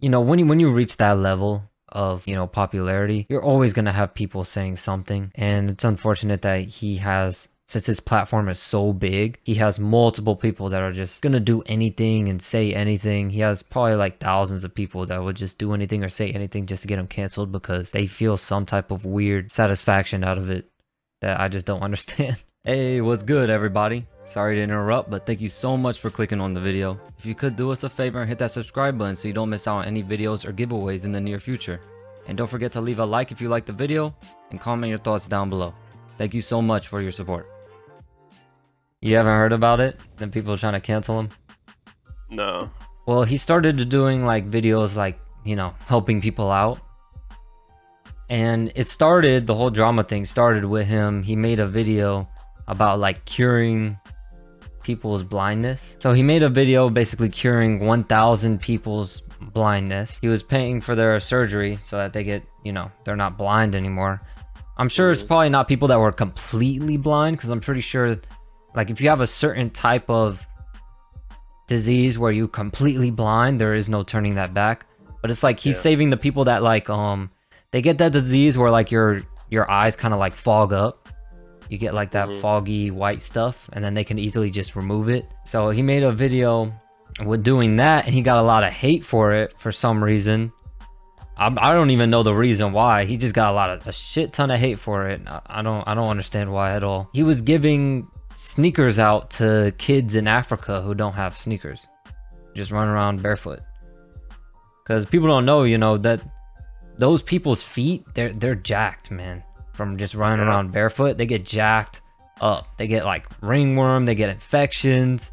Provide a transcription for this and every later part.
you know, when you reach that level of, you know, popularity, you're always going to have people saying something. And it's unfortunate that he has, since his platform is so big, he has multiple people that are just going to do anything and say anything. He has probably like thousands of people that would just do anything or say anything just to get him canceled because they feel some type of weird satisfaction out of it that I just don't understand. Hey, what's good, everybody? Sorry to interrupt, but thank you so much for clicking on the video. If you could do us a favor and hit that subscribe button so you don't miss out on any videos or giveaways in the near future. And don't forget to leave a like if you like the video and comment your thoughts down below. Thank you so much for your support. You haven't heard about it? Then people are trying to cancel him? No. Well, he started doing like videos like, you know, helping people out. And it started, the whole drama thing started with him. He made a video about like curing people's blindness. So he made a video basically curing 1,000 people's blindness. He was paying for their surgery so that they get, you know, they're not blind anymore. I'm sure it's probably not people that were completely blind, because I'm pretty sure like if you have a certain type of disease where you completely blind, there is no turning that back. But it's like he's saving the people that like they get that disease where like your eyes kind of like fog up. You get like that foggy white stuff, and then they can easily just remove it. So he made a video with doing that, and he got a lot of hate for it for some reason. I don't even know the reason why. He just got a shit ton of hate for it. I don't understand why at all. He was giving sneakers out to kids in Africa who don't have sneakers, just run around barefoot. Because people don't know, you know, that those people's feet, they're jacked, man. From just running around barefoot, they get jacked up. They get like ringworm, they get infections,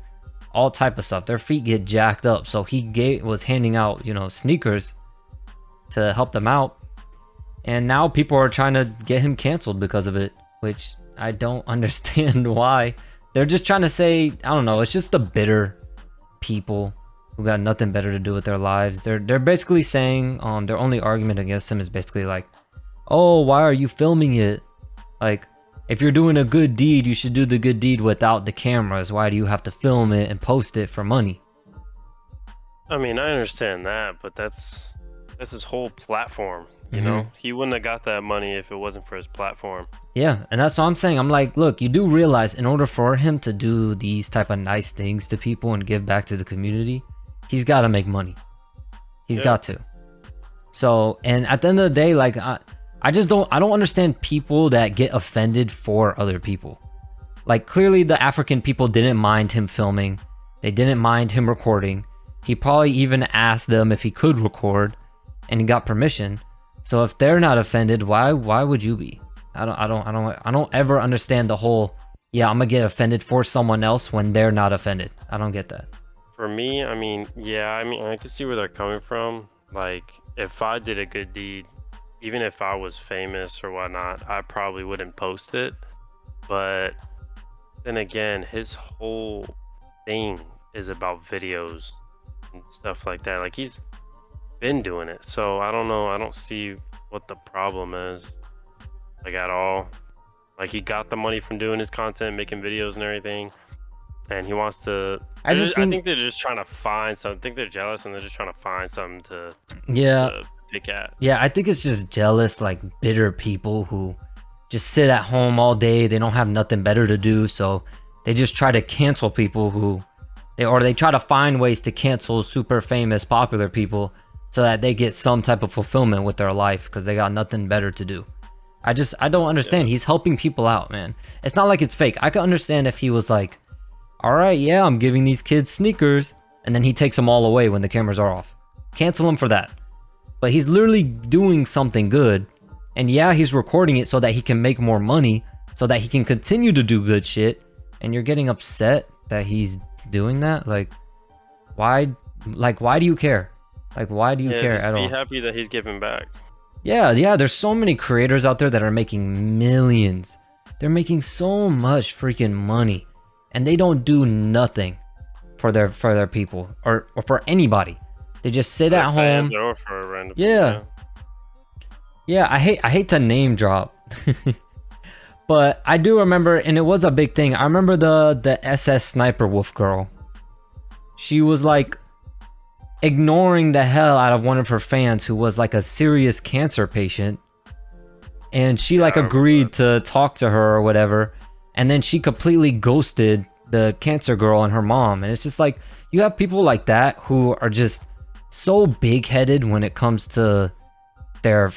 all type of stuff. Their feet get jacked up. So he was handing out, you know, sneakers to help them out, and now people are trying to get him canceled because of it, which I don't understand why. They're just trying to say, I don't know, it's just the bitter people who got nothing better to do with their lives. They're basically saying their only argument against him is basically like, oh, why are you filming it? Like, if you're doing a good deed, you should do the good deed without the cameras. Why do you have to film it and post it for money? I mean, I understand that, but that's his whole platform, you know? He wouldn't have got that money if it wasn't for his platform. Yeah, and that's what I'm saying. I'm like, look, you do realize in order for him to do these type of nice things to people and give back to the community, he's got to make money. He's got to. So, and at the end of the day, like, I don't understand people that get offended for other people. Like, clearly the African people didn't mind him filming. They didn't mind him recording. He probably even asked them if he could record, and he got permission. So if they're not offended, why would you be? I don't ever understand the whole, yeah, I'm gonna get offended for someone else when they're not offended. I don't get that. For me, I mean, yeah, I mean, I can see where they're coming from. Like, if I did a good deed, even if I was famous or whatnot, I probably wouldn't post it. But then again, his whole thing is about videos and stuff like that. Like, he's been doing it. So I don't know. I don't see what the problem is, like, at all. Like, he got the money from doing his content, making videos and everything. And he wants to... I think they're just trying to find something. I think they're jealous and they're just trying to find something to... to pick at. Yeah, I think it's just jealous, like bitter people who just sit at home all day. They don't have nothing better to do, so they just try to cancel people who they try to find ways to cancel super famous, popular people so that they get some type of fulfillment with their life because they got nothing better to do. I don't understand. He's helping people out, man. It's not like it's fake. I could understand if he was like, all right, yeah, I'm giving these kids sneakers, and then he takes them all away when the cameras are off. Cancel him for that. But he's literally doing something good. And yeah, he's recording it so that he can make more money, so that he can continue to do good shit. And you're getting upset that he's doing that? Like, why do you care? Like, why do you care at all? Be happy that he's giving back. Yeah, there's so many creators out there that are making millions. They're making so much freaking money. And they don't do nothing for their people or for anybody. They just sit at home. Yeah, I hate to name drop, but I do remember, and it was a big thing. I remember the SS Sniper Wolf girl. She was like ignoring the hell out of one of her fans who was like a serious cancer patient, and she like agreed to talk to her or whatever, and then she completely ghosted the cancer girl and her mom. And it's just like, you have people like that who are just so big-headed when it comes to their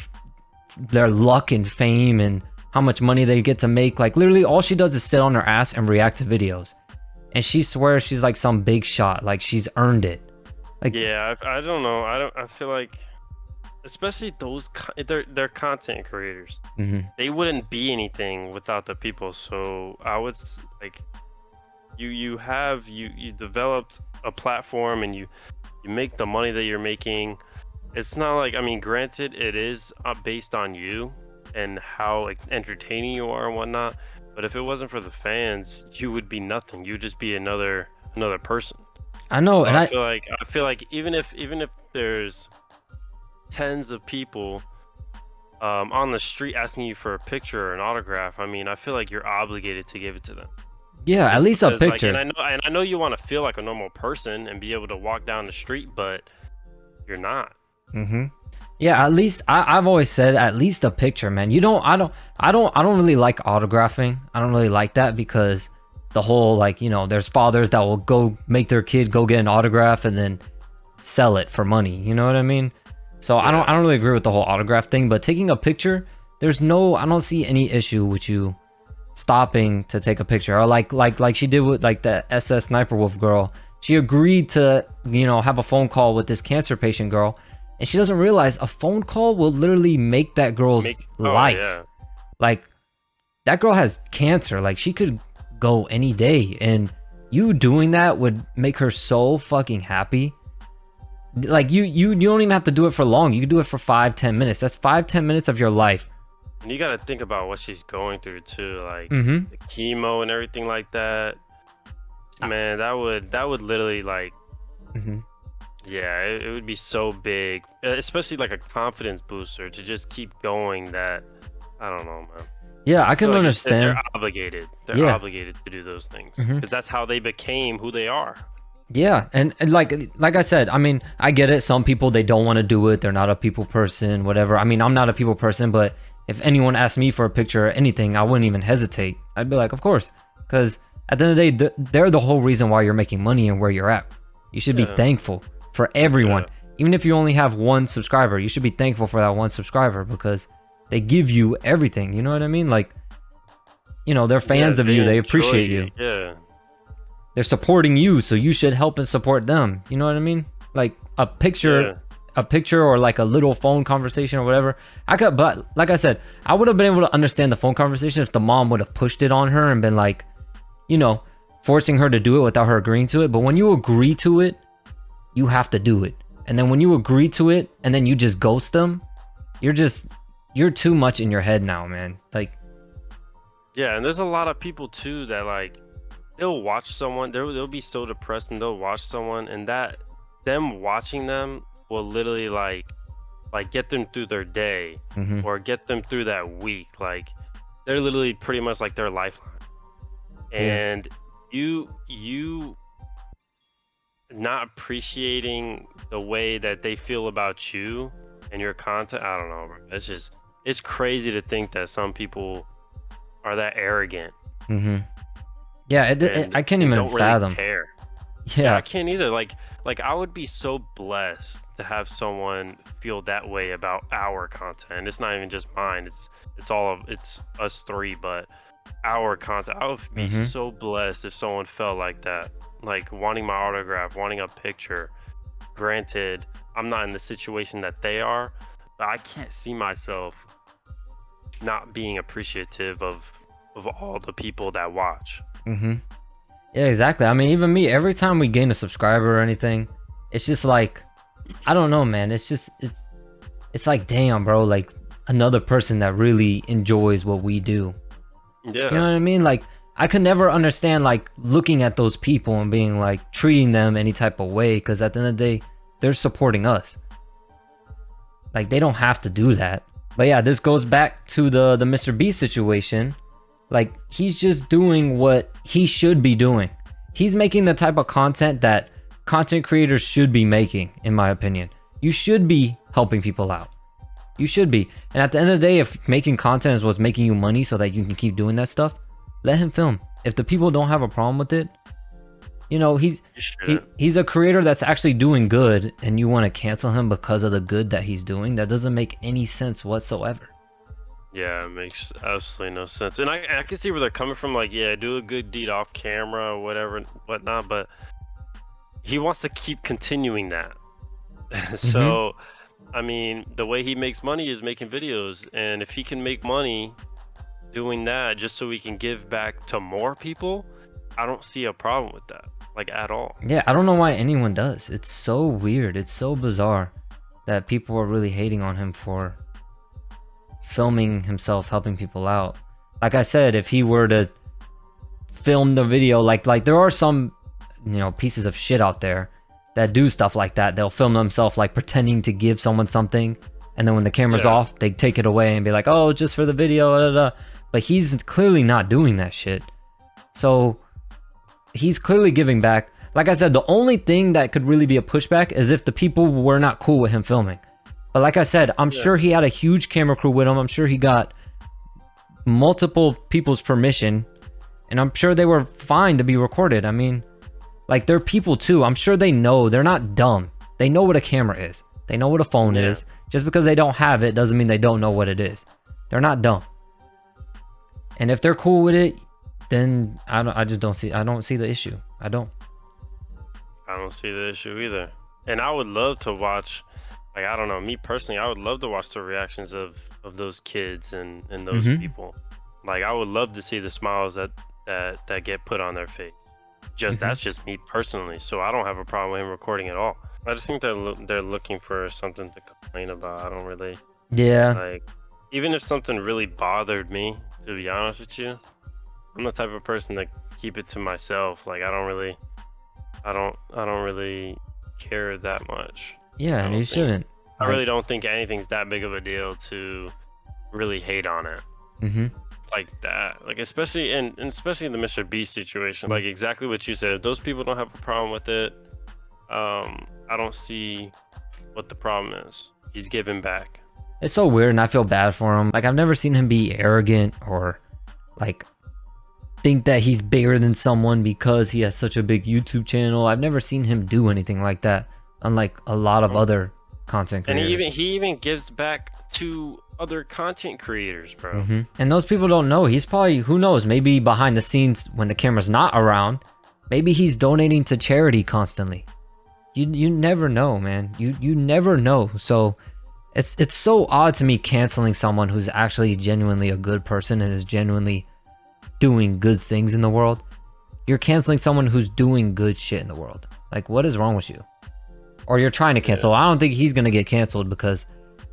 luck and fame and how much money they get to make. Like, literally all she does is sit on her ass and react to videos, and she swears she's like some big shot, like she's earned it. Like, yeah, I don't know. I feel like, especially they're content creators. They wouldn't be anything without the people. So I would like, you developed a platform, and you make the money that you're making. It's not like, I mean, granted, it is based on you and how like entertaining you are and whatnot. But if it wasn't for the fans, you would be nothing. You'd just be another person. I know, So and I feel like even if there's tens of people on the street asking you for a picture or an autograph, I mean, I feel like you're obligated to give it to them. yeah, at least a picture. Like, and I know you want to feel like a normal person and be able to walk down the street, but you're not. Yeah, at least I've always said at least a picture, man. I don't really like autographing. I don't really like that, because the whole, like, you know, there's fathers that will go make their kid go get an autograph and then sell it for money. You know what I mean? So yeah. I don't really agree with the whole autograph thing. But taking a picture, I don't see any issue with you stopping to take a picture. Or like she did with like the SS Sniper Wolf girl. She agreed to, you know, have a phone call with this cancer patient girl, and she doesn't realize a phone call will literally make that girl's life. Yeah. Like, that girl has cancer. Like, she could go any day, and you doing that would make her so fucking happy. Like, you don't even have to do it for long. You can do it for 5-10 minutes. That's 5-10 minutes of your life. And you got to think about what she's going through too, like the chemo and everything like that. Man, that would literally, like, yeah, it would be so big, especially like a confidence booster to just keep going. That, I don't know, man. Yeah, I can understand. They're obligated. They're obligated to do those things, because that's how they became who they are. Yeah, and like I said, I mean, I get it. Some people, they don't want to do it. They're not a people person, whatever. I mean, I'm not a people person, but if anyone asked me for a picture or anything, I wouldn't even hesitate. I'd be like, of course, because at the end of the day, they're the whole reason why you're making money and where you're at. You should be thankful for everyone. Even if you only have one subscriber, you should be thankful for that one subscriber, because they give you everything. You know what I mean? Like, you know, they're fans of you. They appreciate you. Yeah. They're supporting you, so you should help and support them. You know what I mean? Like a picture or like a little phone conversation or whatever. But like I said, I would have been able to understand the phone conversation if the mom would have pushed it on her and been like, you know, forcing her to do it without her agreeing to it. But when you agree to it, you have to do it. And then when you agree to it and then you just ghost them, you're too much in your head now, man. Like, yeah, and there's a lot of people too that, like, they'll watch someone, they'll be so depressed, and they'll watch someone, and that them watching them will literally like get them through their day or get them through that week. Like, they're literally pretty much like their lifeline. And you not appreciating the way that they feel about you and your content, I don't know, bro. It's crazy to think that some people are that arrogant. Yeah, I can't even fathom. Really care. Yeah, I can't either. Like I would be so blessed to have someone feel that way about our content. It's not even just mine. It's us three, but our content. I would be so blessed if someone felt like that, like wanting my autograph, wanting a picture. Granted, I'm not in the situation that they are, but I can't see myself not being appreciative of all the people that watch. Yeah, exactly. I mean, even me, every time we gain a subscriber or anything, it's just like, I don't know, man. It's like, damn, bro, like another person that really enjoys what we do. Yeah. You know what I mean? Like, I could never understand like looking at those people and being like treating them any type of way, because at the end of the day, they're supporting us. Like, they don't have to do that. But yeah, this goes back to the MrBeast situation. Like, he's just doing what he should be doing. He's making the type of content that content creators should be making, in my opinion. You should be helping people out. You should be. And at the end of the day, if making content is what's making you money so that you can keep doing that stuff, let him film. If the people don't have a problem with it, you know, he's a creator that's actually doing good, and you want to cancel him because of the good that he's doing. That doesn't make any sense whatsoever. Yeah, it makes absolutely no sense. And I can see where they're coming from. Like, yeah, do a good deed off camera or whatever, whatnot. But he wants to keep continuing that. So, I mean, the way he makes money is making videos. And if he can make money doing that just so he can give back to more people, I don't see a problem with that, like, at all. Yeah, I don't know why anyone does. It's so weird. It's so bizarre that people are really hating on him for filming himself helping people out. Like I said, if he were to film the video, like there are some, you know, pieces of shit out there that do stuff like that. They'll film themselves like pretending to give someone something, and then when the camera's off, they take it away and be like, oh, just for the video, blah, blah, blah. But he's clearly not doing that shit. So he's clearly giving back. Like I said, the only thing that could really be a pushback is if the people were not cool with him filming. But like I said, I'm sure he had a huge camera crew with him. I'm sure he got multiple people's permission, and I'm sure they were fine to be recorded. I mean, like, they're people too. I'm sure they know. They're not dumb. They know what a camera is. They know what a phone is. Just because they don't have it doesn't mean they don't know what it is. They're not dumb. And if they're cool with it, then I don't see the issue. I don't see the issue either. And I would love to watch, like, I don't know, me personally, I would love to watch the reactions of those kids and those people. Like, I would love to see the smiles that get put on their face. That's just me personally. So I don't have a problem with him recording at all. I just think they're looking for something to complain about. I don't really. Yeah. Like, even if something really bothered me, to be honest with you, I'm the type of person to keep it to myself. Like, I don't really care that much. Yeah, and you shouldn't. I really don't think anything's that big of a deal to really hate on it. Like that. Like, especially in the MrBeast situation. Like, exactly what you said. If those people don't have a problem with it, I don't see what the problem is. He's giving back. It's so weird, and I feel bad for him. Like, I've never seen him be arrogant or like think that he's bigger than someone because he has such a big YouTube channel. I've never seen him do anything like that, unlike a lot of other content creators. And he even gives back to other content creators, bro. And those people don't know. He's probably, who knows, maybe behind the scenes when the camera's not around, maybe he's donating to charity constantly. You never know, man. You never know. So it's so odd to me canceling someone who's actually genuinely a good person and is genuinely doing good things in the world. You're canceling someone who's doing good shit in the world. Like, what is wrong with you? Or you're trying to cancel. I don't think he's gonna get canceled because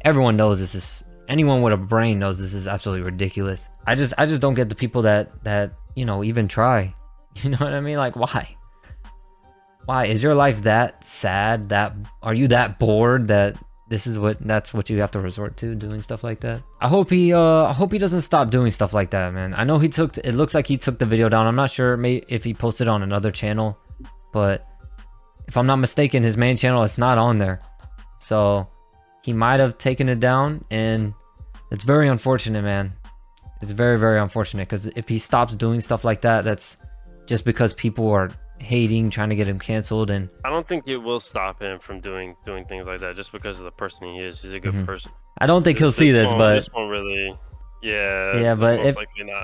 everyone knows this is, anyone with a brain knows this is absolutely ridiculous. I just don't get the people that you know, even try. You know what I mean? Like, why is your life that sad? That, are you that bored that that's what you have to resort to, doing stuff like that? I hope he doesn't stop doing stuff like that, man. I know it looks like he took the video down. I'm not sure if he posted on another channel, but if I'm not mistaken, his main channel is not on there. So he might have taken it down, and it's very unfortunate, man. It's very, very unfortunate, because if he stops doing stuff like that, that's just because people are hating, trying to get him canceled. And I don't think it will stop him from doing things like that just because of the person he is. He's a good person. I don't think he'll see this, but this won't really. Yeah, but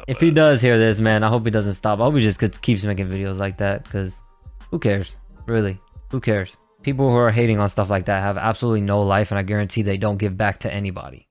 if he does hear this, man, I hope he doesn't stop. I hope he just keeps making videos like that, because who cares? Really, who cares? People who are hating on stuff like that have absolutely no life, and I guarantee they don't give back to anybody.